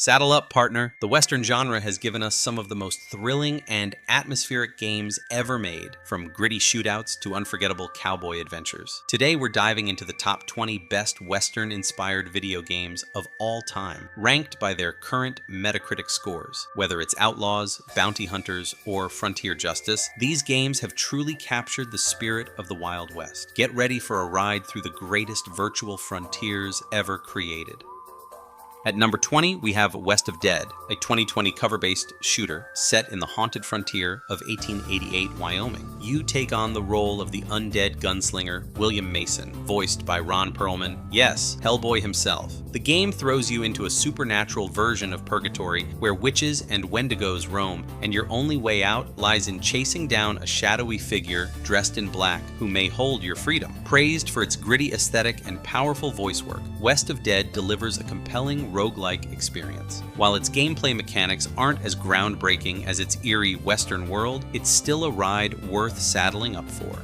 Saddle up, partner. The Western genre has given us some of the most thrilling and atmospheric games ever made, from gritty shootouts to unforgettable cowboy adventures. Today we're diving into the top 20 best Western-inspired video games of all time, ranked by their current Metacritic scores. Whether it's Outlaws, Bounty Hunters, or Frontier Justice, these games have truly captured the spirit of the Wild West. Get ready for a ride through the greatest virtual frontiers ever created. At number 20, we have West of Dead, a 2020 cover-based shooter set in the haunted frontier of 1888 Wyoming. You take on the role of the undead gunslinger William Mason, voiced by Ron Perlman, yes, Hellboy himself. The game throws you into a supernatural version of purgatory where witches and wendigos roam, and your only way out lies in chasing down a shadowy figure dressed in black who may hold your freedom. Praised for its gritty aesthetic and powerful voice work, West of Dead delivers a compelling roguelike experience. While its gameplay mechanics aren't as groundbreaking as its eerie Western world, it's still a ride worth saddling up for.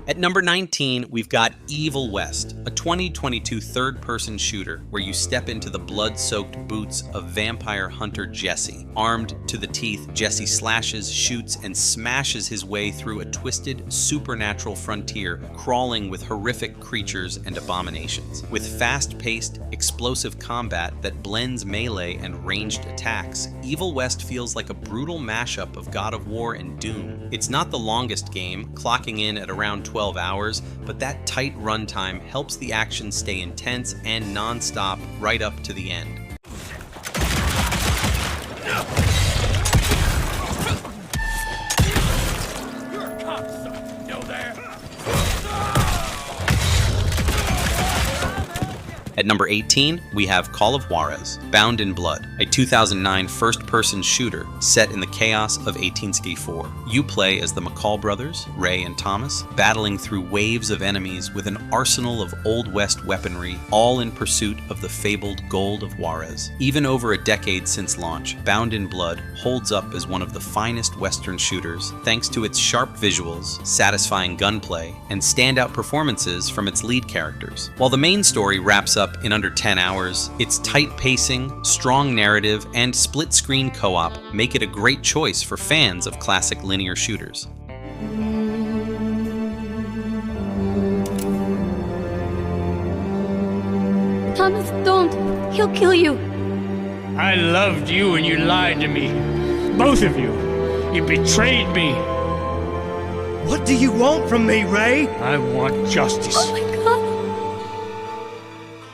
At number 19, we've got Evil West, a 2022 third-person shooter where you step into the blood-soaked boots of vampire hunter Jesse. Armed to the teeth, Jesse slashes, shoots, and smashes his way through a twisted, supernatural frontier crawling with horrific creatures and abominations. With fast-paced, explosive combat that blends melee and ranged attacks, Evil West feels like a brutal mashup of God of War and Doom. It's not the longest game, clocking in at around 12 hours, but that tight runtime helps the action stay intense and non-stop right up to the end. You're a cocksucker, know that? At number 18, we have Call of Juarez, Bound in Blood, a 2009 first-person shooter set in the chaos of 1864. You play as the McCall brothers, Ray and Thomas, battling through waves of enemies with an arsenal of Old West weaponry, all in pursuit of the fabled gold of Juarez. Even over a decade since launch, Bound in Blood holds up as one of the finest Western shooters thanks to its sharp visuals, satisfying gunplay, and standout performances from its lead characters. While the main story wraps up in under 10 hours, its tight pacing, strong narrative, and split-screen co-op make it a great choice for fans of classic linear shooters. Thomas, don't! He'll kill you! I loved you and you lied to me. Both of you. You betrayed me. What do you want from me, Ray? I want justice. Oh my God!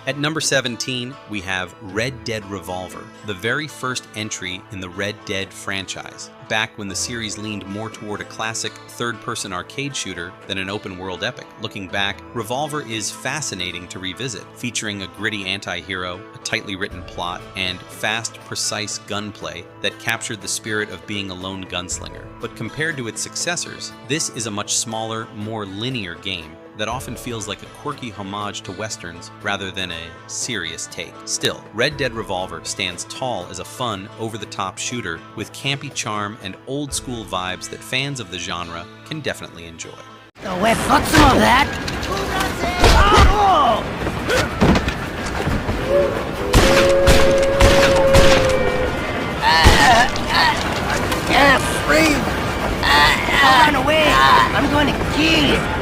At number 17, we have Red Dead Revolver, the very first entry in the Red Dead franchise, back when the series leaned more toward a classic third-person arcade shooter than an open-world epic. Looking back, Revolver is fascinating to revisit, featuring a gritty anti-hero, a tightly written plot, and fast, precise gunplay that captured the spirit of being a lone gunslinger. But compared to its successors, this is a much smaller, more linear game that often feels like a quirky homage to westerns rather than a serious take. Still, Red Dead Revolver stands tall as a fun, over-the-top shooter with campy charm and old-school vibes that fans of the genre can definitely enjoy. Oh, we've got some of that! Free! Run away! I'm going to kill you!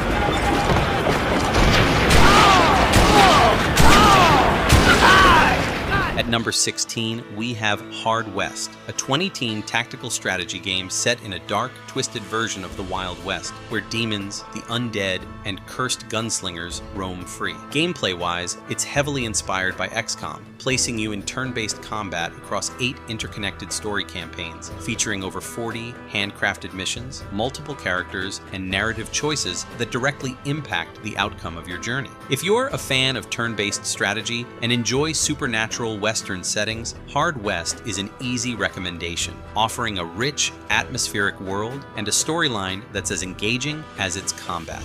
At number 16, we have Hard West, a 20-team tactical strategy game set in a dark, twisted version of the Wild West, where demons, the undead, and cursed gunslingers roam free. Gameplay-wise, it's heavily inspired by XCOM, placing you in turn-based combat across 8 interconnected story campaigns, featuring over 40 handcrafted missions, multiple characters, and narrative choices that directly impact the outcome of your journey. If you're a fan of turn-based strategy and enjoy supernatural Western settings, Hard West is an easy recommendation, offering a rich, atmospheric world and a storyline that's as engaging as its combat.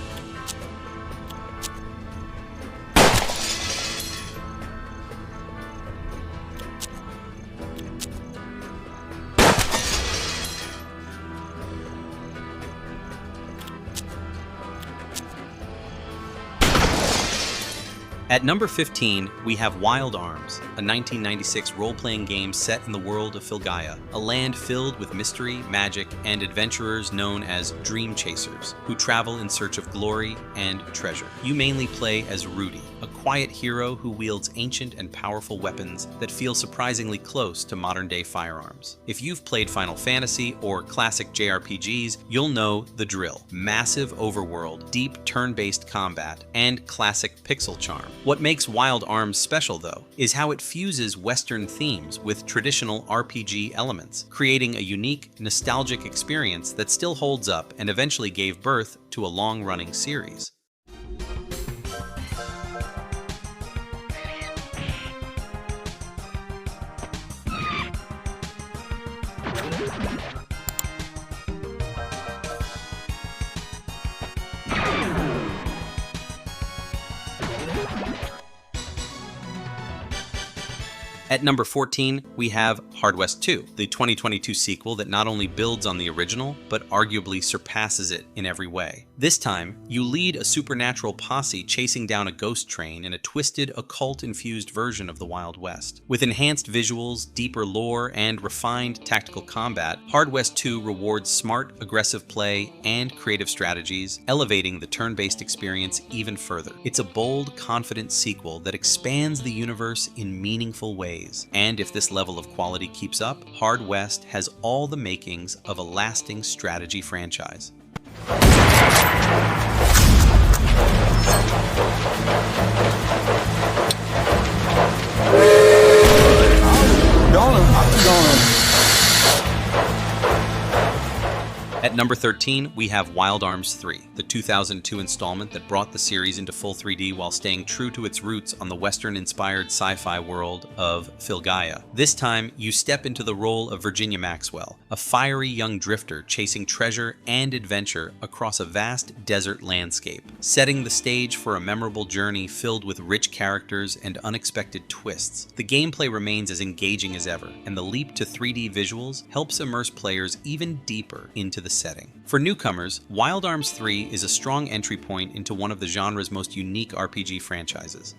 At number 15, we have Wild Arms, a 1996 role-playing game set in the world of Filgaia, a land filled with mystery, magic, and adventurers known as Dream Chasers, who travel in search of glory and treasure. You mainly play as Rudy, a quiet hero who wields ancient and powerful weapons that feel surprisingly close to modern-day firearms. If you've played Final Fantasy or classic JRPGs, you'll know the drill. Massive overworld, deep turn-based combat, and classic pixel charm. What makes Wild Arms special, though, is how it fuses Western themes with traditional RPG elements, creating a unique, nostalgic experience that still holds up and eventually gave birth to a long-running series. At number 14, we have Hard West 2, the 2022 sequel that not only builds on the original, but arguably surpasses it in every way. This time, you lead a supernatural posse chasing down a ghost train in a twisted, occult-infused version of the Wild West. With enhanced visuals, deeper lore, and refined tactical combat, Hard West 2 rewards smart, aggressive play and creative strategies, elevating the turn-based experience even further. It's a bold, confident sequel that expands the universe in meaningful ways. And if this level of quality keeps up, Hard West has all the makings of a lasting strategy franchise. At number 13, we have Wild Arms 3, the 2002 installment that brought the series into full 3D while staying true to its roots on the Western-inspired sci-fi world of Filgaia. This time, you step into the role of Virginia Maxwell, a fiery young drifter chasing treasure and adventure across a vast desert landscape, setting the stage for a memorable journey filled with rich characters and unexpected twists. The gameplay remains as engaging as ever, and the leap to 3D visuals helps immerse players even deeper into the setting. For newcomers, Wild Arms 3 is a strong entry point into one of the genre's most unique RPG franchises.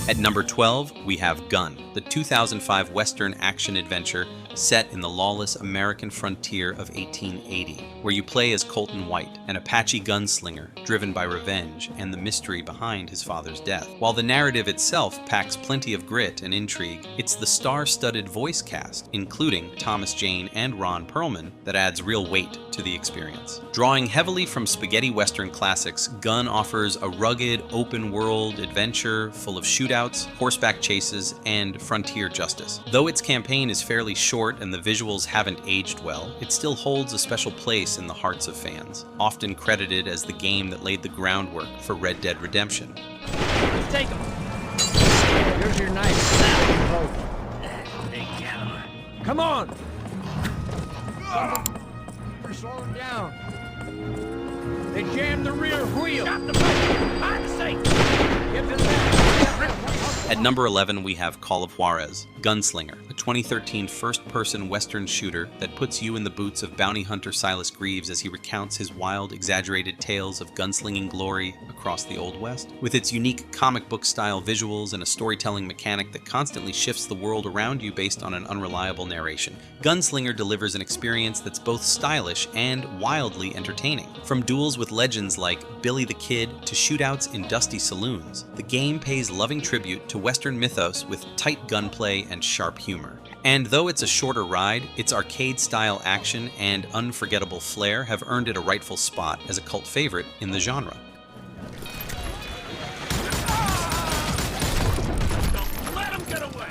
At number 12, we have Gun, the 2005 Western action-adventure set in the lawless American frontier of 1880, where you play as Colton White, an Apache gunslinger driven by revenge and the mystery behind his father's death. While the narrative itself packs plenty of grit and intrigue, it's the star-studded voice cast, including Thomas Jane and Ron Perlman, that adds real weight to the experience. Drawing heavily from spaghetti Western classics, Gun offers a rugged, open-world adventure full of shootouts, horseback chases, and frontier justice. Though its campaign is fairly short and the visuals haven't aged well, it still holds a special place in the hearts of fans, often credited as the game that laid the groundwork for Red Dead Redemption. Let's take him. Here's your knife. Big caliber. Come on. We're slowing down. They jammed the rear wheel. Stop the boat. Find the safe. Get to the back. At number 11, we have Call of Juarez, Gunslinger, a 2013 first-person Western shooter that puts you in the boots of bounty hunter Silas Greaves as he recounts his wild, exaggerated tales of gunslinging glory across the Old West. With its unique comic book-style visuals and a storytelling mechanic that constantly shifts the world around you based on an unreliable narration, Gunslinger delivers an experience that's both stylish and wildly entertaining. From duels with legends like Billy the Kid to shootouts in dusty saloons, the game pays loving tribute to Western mythos with tight gunplay and sharp humor. And though it's a shorter ride, its arcade-style action and unforgettable flair have earned it a rightful spot as a cult favorite in the genre. Let him get away.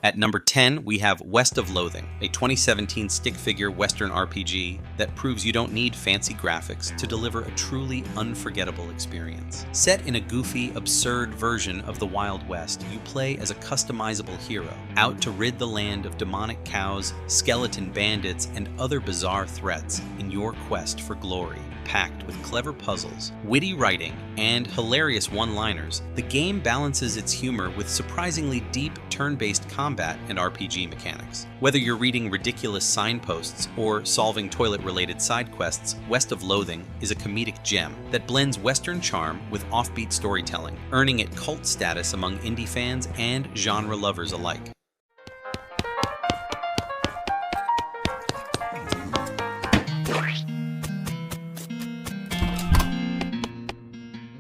At number 10, we have West of Loathing, a 2017 stick-figure Western RPG that proves you don't need fancy graphics to deliver a truly unforgettable experience. Set in a goofy, absurd version of the Wild West, you play as a customizable hero, out to rid the land of demonic cows, skeleton bandits, and other bizarre threats in your quest for glory. Packed with clever puzzles, witty writing, and hilarious one-liners, the game balances its humor with surprisingly deep turn-based combat and RPG mechanics. Whether you're reading ridiculous signposts or solving toilet-related side quests, West of Loathing is a comedic gem that blends Western charm with offbeat storytelling, earning it cult status among indie fans and genre lovers alike.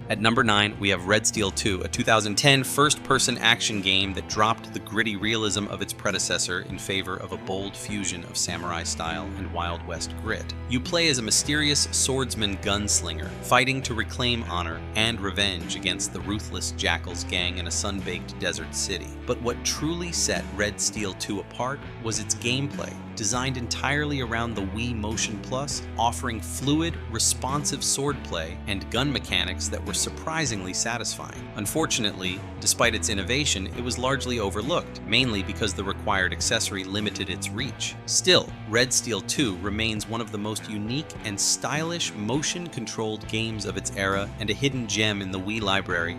At number 9, we have Red Steel 2, a 2010 first-person action game that dropped the gritty realism of its predecessor in favor of a bold fusion of samurai style and Wild West grit. You play as a mysterious swordsman gunslinger, fighting to reclaim honor and revenge against the ruthless Jackals gang in a sun-baked desert city. But what truly set Red Steel 2 apart was its gameplay, designed entirely around the Wii Motion Plus, offering fluid, responsive swordplay and gun mechanics that were surprisingly satisfying. Unfortunately, despite its innovation, it was largely overlooked, mainly because the required accessory limited its reach. Still, Red Steel 2 remains one of the most unique and stylish motion-controlled games of its era and a hidden gem in the Wii library.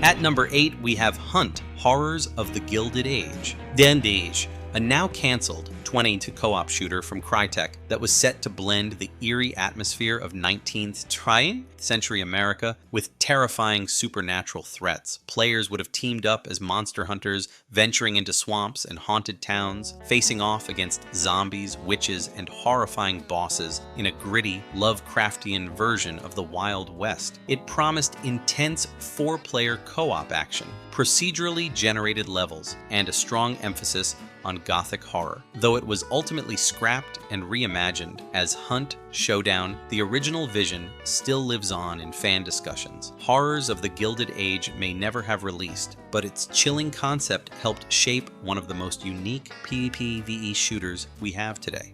At number 8, we have Hunt, Horrors of the Gilded Age. Dead Age, a now cancelled 20 co-op shooter from Crytek that was set to blend the eerie atmosphere of 19th century America with terrifying supernatural threats. Players would have teamed up as monster hunters, venturing into swamps and haunted towns, facing off against zombies, witches, and horrifying bosses in a gritty, Lovecraftian version of the Wild West. It promised intense 4-player co-op action, procedurally generated levels, and a strong emphasis on gothic horror. Though it was ultimately scrapped and reimagined as Hunt Showdown, the original vision still lives on in fan discussions. Horrors of the Gilded Age may never have released, but its chilling concept helped shape one of the most unique PvP/VE shooters we have today.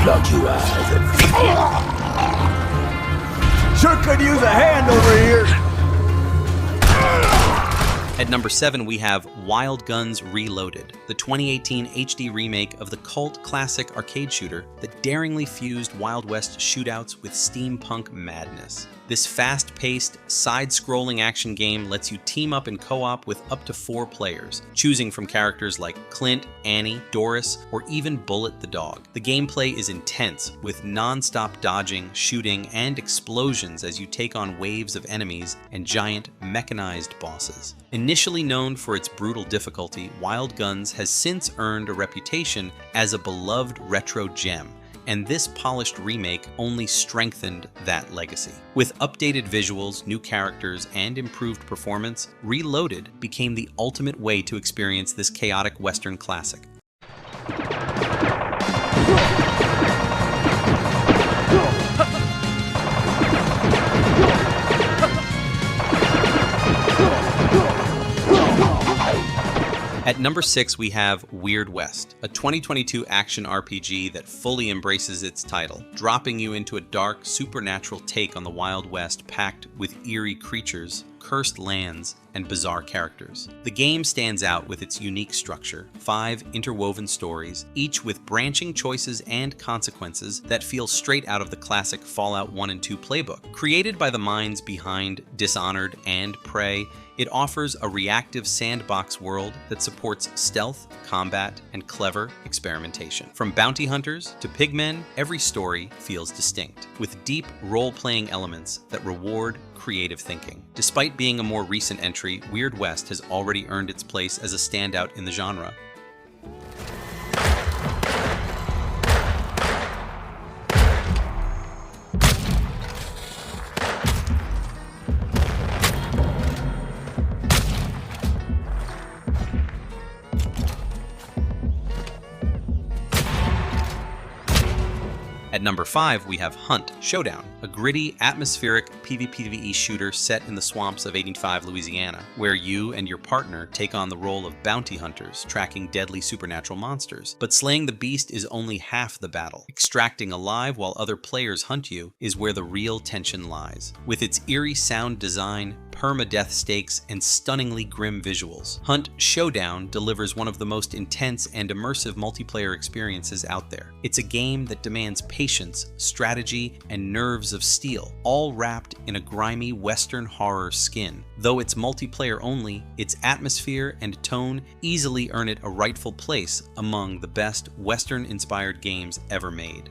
Plug your eyes and Sure could use a hand over here. At number 7, we have Wild Guns Reloaded, the 2018 HD remake of the cult classic arcade shooter that daringly fused Wild West shootouts with steampunk madness. This fast-paced, side-scrolling action game lets you team up in co-op with up to 4 players, choosing from characters like Clint, Annie, Doris, or even Bullet the dog. The gameplay is intense, with non-stop dodging, shooting, and explosions as you take on waves of enemies and giant, mechanized bosses. Initially known for its brutal difficulty, Wild Guns has since earned a reputation as a beloved retro gem, and this polished remake only strengthened that legacy. With updated visuals, new characters, and improved performance, Reloaded became the ultimate way to experience this chaotic Western classic. At number 6, we have Weird West, a 2022 action RPG that fully embraces its title, dropping you into a dark, supernatural take on the Wild West packed with eerie creatures, cursed lands, and bizarre characters. The game stands out with its unique structure, 5 interwoven stories, each with branching choices and consequences that feel straight out of the classic Fallout 1 and 2 playbook. Created by the minds behind Dishonored and Prey, it offers a reactive sandbox world that supports stealth, combat, and clever experimentation. From bounty hunters to pigmen, every story feels distinct, with deep role-playing elements that reward creative thinking. Despite being a more recent entry, Weird West has already earned its place as a standout in the genre. At number 5, we have Hunt: Showdown, a gritty, atmospheric PvPvE shooter set in the swamps of 85 Louisiana, where you and your partner take on the role of bounty hunters, tracking deadly supernatural monsters. But slaying the beast is only half the battle. Extracting alive while other players hunt you is where the real tension lies. With its eerie sound design, permadeath stakes, and stunningly grim visuals, Hunt: Showdown delivers one of the most intense and immersive multiplayer experiences out there. It's a game that demands patience, strategy, and nerves of steel, all wrapped in a grimy Western horror skin. Though it's multiplayer only, its atmosphere and tone easily earn it a rightful place among the best Western-inspired games ever made.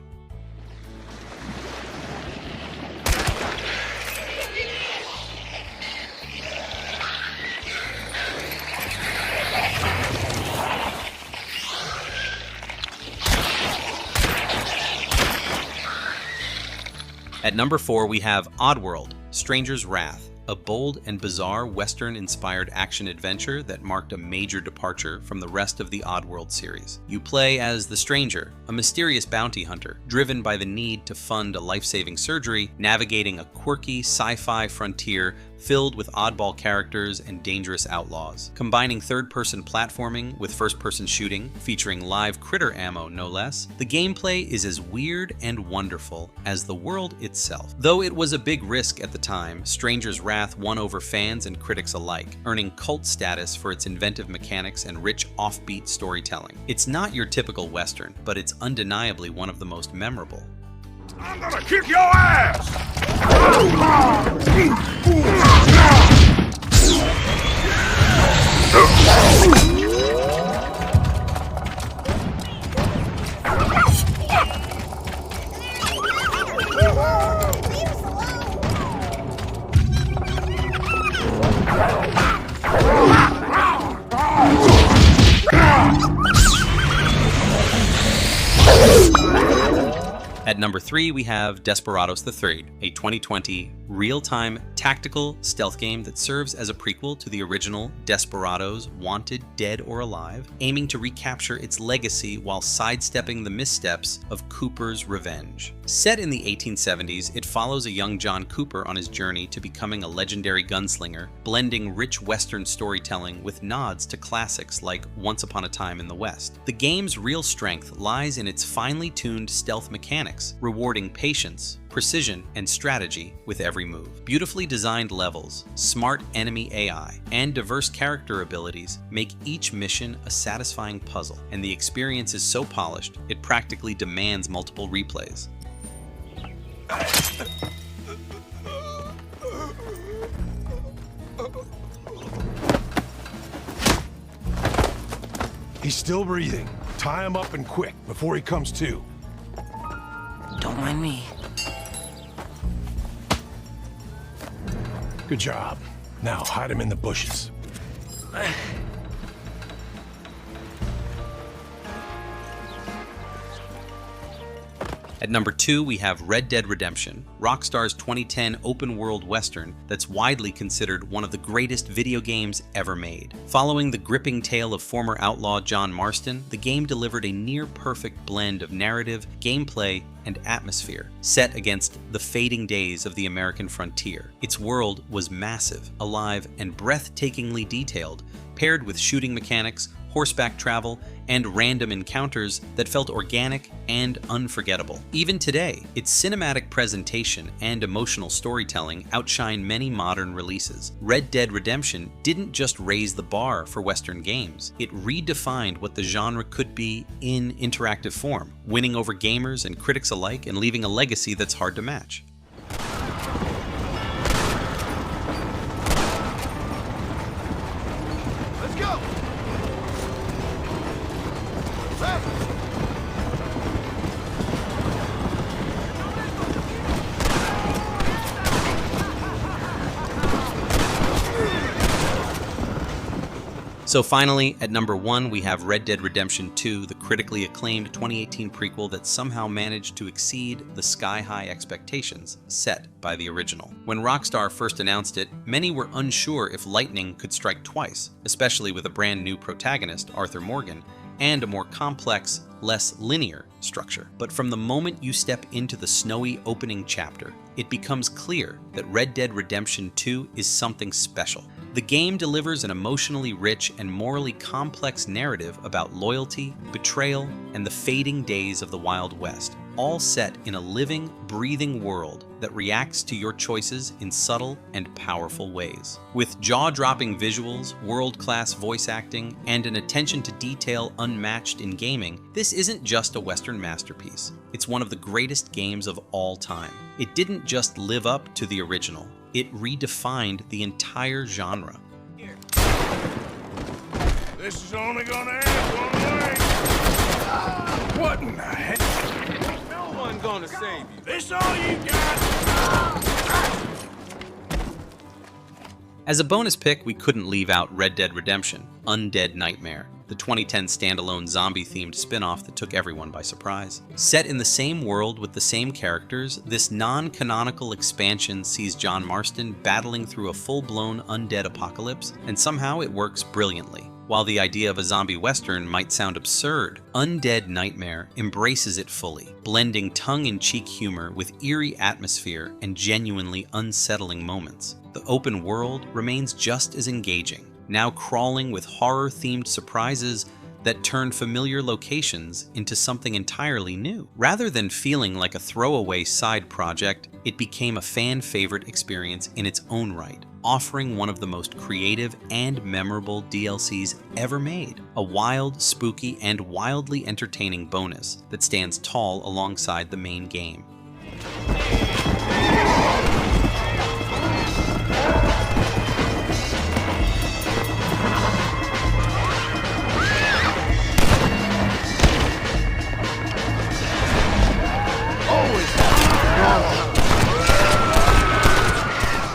At number 4, we have Oddworld: Stranger's Wrath, a bold and bizarre Western-inspired action-adventure that marked a major departure from the rest of the Oddworld series. You play as the Stranger, a mysterious bounty hunter, driven by the need to fund a life-saving surgery, navigating a quirky sci-fi frontier filled with oddball characters and dangerous outlaws. Combining third-person platforming with first-person shooting, featuring live critter ammo no less, the gameplay is as weird and wonderful as the world itself. Though it was a big risk at the time, Stranger's Wrath won over fans and critics alike, earning cult status for its inventive mechanics and rich offbeat storytelling. It's not your typical Western, but it's undeniably one of the most memorable. I'm gonna kick your ass! At number 3, we have Desperados III, a 2020 real-time tactical stealth game that serves as a prequel to the original Desperados: Wanted, Dead or Alive, aiming to recapture its legacy while sidestepping the missteps of Cooper's revenge. Set in the 1870s, it follows a young John Cooper on his journey to becoming a legendary gunslinger, blending rich Western storytelling with nods to classics like Once Upon a Time in the West. The game's real strength lies in its finely tuned stealth mechanics, rewarding patience, precision, and strategy with every move. Beautifully designed levels, smart enemy AI, and diverse character abilities make each mission a satisfying puzzle, and the experience is so polished, it practically demands multiple replays. He's still breathing. Tie him up and quick before he comes to. Don't mind me. Good job. Now hide him in the bushes. At number 2, we have Red Dead Redemption, Rockstar's 2010 open-world western that's widely considered one of the greatest video games ever made. Following the gripping tale of former outlaw John Marston, the game delivered a near-perfect blend of narrative, gameplay, and atmosphere, set against the fading days of the American frontier. Its world was massive, alive, and breathtakingly detailed, paired with shooting mechanics, horseback travel, and random encounters that felt organic and unforgettable. Even today, its cinematic presentation and emotional storytelling outshine many modern releases. Red Dead Redemption didn't just raise the bar for Western games, it redefined what the genre could be in interactive form, winning over gamers and critics alike and leaving a legacy that's hard to match. Let's go! So finally, at number 1, we have Red Dead Redemption 2, the critically acclaimed 2018 prequel that somehow managed to exceed the sky-high expectations set by the original. When Rockstar first announced it, many were unsure if lightning could strike twice, especially with a brand new protagonist, Arthur Morgan, and a more complex, less linear structure. But from the moment you step into the snowy opening chapter, it becomes clear that Red Dead Redemption 2 is something special. The game delivers an emotionally rich and morally complex narrative about loyalty, betrayal, and the fading days of the Wild West, all set in a living, breathing world that reacts to your choices in subtle and powerful ways. With jaw-dropping visuals, world-class voice acting, and an attention to detail unmatched in gaming, this isn't just a Western masterpiece. It's one of the greatest games of all time. It didn't just live up to the original, it redefined the entire genre. This is only gonna end one way. What in the heck? No one gonna save you. This all you got? As a bonus pick, we couldn't leave out Red Dead Redemption: Undead Nightmare, the 2010 standalone zombie-themed spin-off that took everyone by surprise. Set in the same world with the same characters, this non-canonical expansion sees John Marston battling through a full-blown undead apocalypse, and somehow it works brilliantly. While the idea of a zombie western might sound absurd, Undead Nightmare embraces it fully, blending tongue-in-cheek humor with eerie atmosphere and genuinely unsettling moments. The open world remains just as engaging, now crawling with horror-themed surprises that turn familiar locations into something entirely new. Rather than feeling like a throwaway side project, it became a fan-favorite experience in its own right, offering one of the most creative and memorable DLCs ever made. A wild, spooky, and wildly entertaining bonus that stands tall alongside the main game.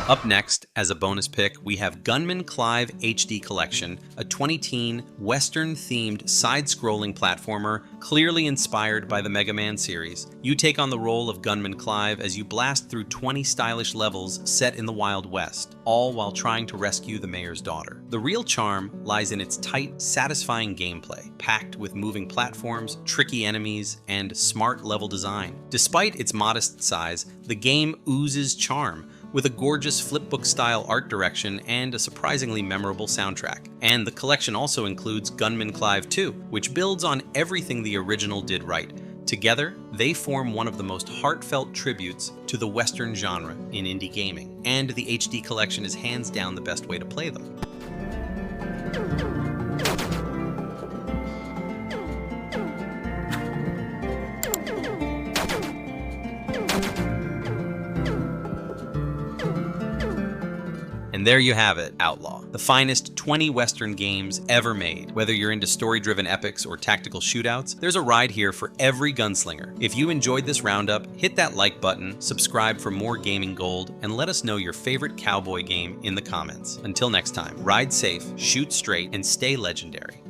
Up next, as a bonus pick, we have Gunman Clive HD Collection, a 2010 Western-themed side-scrolling platformer clearly inspired by the Mega Man series. You take on the role of Gunman Clive as you blast through 20 stylish levels set in the Wild West, all while trying to rescue the mayor's daughter. The real charm lies in its tight, satisfying gameplay, packed with moving platforms, tricky enemies, and smart level design. Despite its modest size, the game oozes charm, with a gorgeous flipbook-style art direction and a surprisingly memorable soundtrack. And the collection also includes Gunman Clive 2, which builds on everything the original did right. Together, they form one of the most heartfelt tributes to the Western genre in indie gaming, and the HD collection is hands down the best way to play them. And there you have it, Outlaw. The finest 20 Western games ever made. Whether you're into story-driven epics or tactical shootouts, there's a ride here for every gunslinger. If you enjoyed this roundup, hit that like button, subscribe for more gaming gold, and let us know your favorite cowboy game in the comments. Until next time, ride safe, shoot straight, and stay legendary.